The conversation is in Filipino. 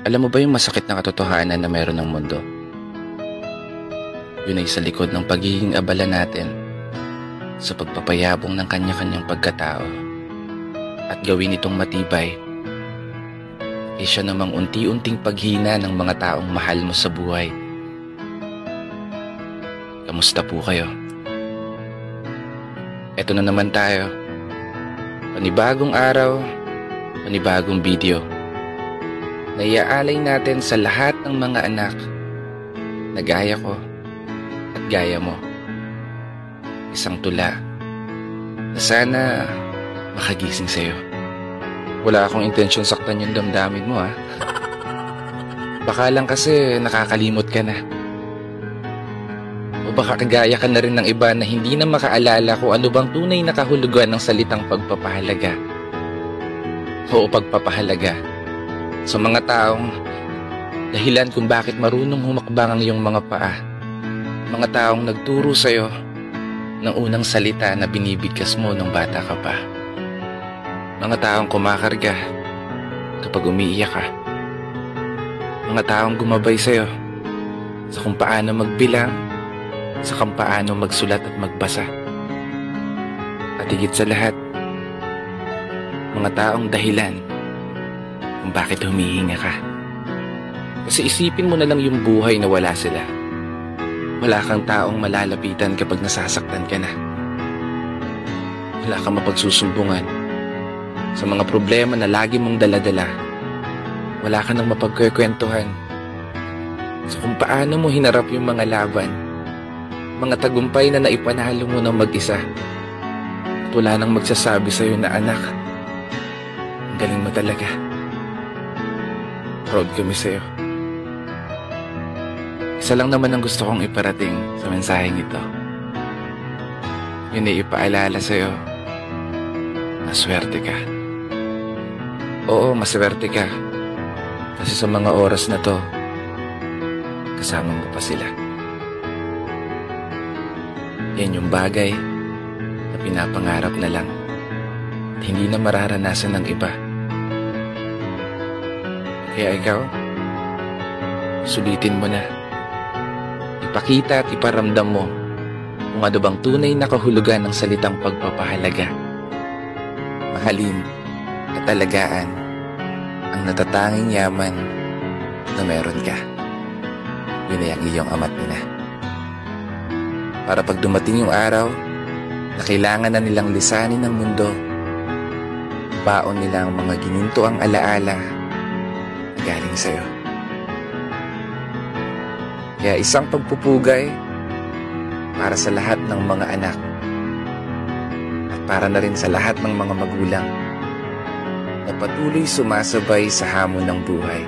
Alam mo ba yung masakit na katotohanan na meron ng mundo? Yun ay sa likod ng pagiging abala natin sa pagpapayabong ng kanya-kanyang pagkatao at gawin itong matibay ay siya namang unti-unting paghina ng mga taong mahal mo sa buhay. Kamusta po kayo? Eto na naman tayo. Panibagong araw, panibagong video. Naiaalay natin sa lahat ng mga anak na gaya ko at gaya mo. Isang tula na sana makagising sa'yo. Wala akong intensyon saktan yung damdamin mo, ha? Baka lang kasi nakakalimot ka na. O baka kagaya ka na rin ng iba na hindi na makaalala kung ano bang tunay na kahulugan ng salitang pagpapahalaga o pagpapahalaga sa mga taong dahilan kung bakit marunong humakbang ang iyong mga paa. Mga taong nagturo sa'yo ng unang salita na binibigkas mo nung bata ka pa. Mga taong kumakarga kapag umiiyak ka. Mga taong gumabay sa'yo sa kung paano magbilang, sa kung paano magsulat at magbasa. At higit sa lahat, mga taong dahilan kung bakit humihinga ka. Kasi isipin mo na lang yung buhay na wala sila. Wala kang taong malalapitan kapag nasasaktan ka na. Wala kang mapagsusumbungan sa mga problema na lagi mong daladala. Wala ka nang mapagkukwentuhan sa kung paano mo hinarap yung mga laban, mga tagumpay na naipanalo mo ng mag-isa. At wala nang magsasabi sa'yo na, anak, ang galing mo talaga. Proud kami sa'yo. Isa lang naman ang gusto kong iparating sa mensaheng ito. Yun ay ipaalala sa'yo na swerte ka. Oo, maswerte ka. Kasi sa mga oras na to, kasama mo pa sila. Yan yung bagay na pinapangarap na lang at hindi na mararanasan ng iba. Kaya ikaw, sulitin mo na. Ipakita at iparamdam mo kung ano bang tunay na kahulugan ng salitang pagpapahalaga. Mahalin at alagaan ang natatanging yaman na meron ka. Yun ay ang iyong ama't ina. Para pag dumating yung araw na kailangan na nilang lisanin ang mundo, baon nila ang mga gininto ang alaala na galing sa'yo. Kaya isang pagpupugay para sa lahat ng mga anak at para na rin sa lahat ng mga magulang na patuloy sumasabay sa hamon ng buhay.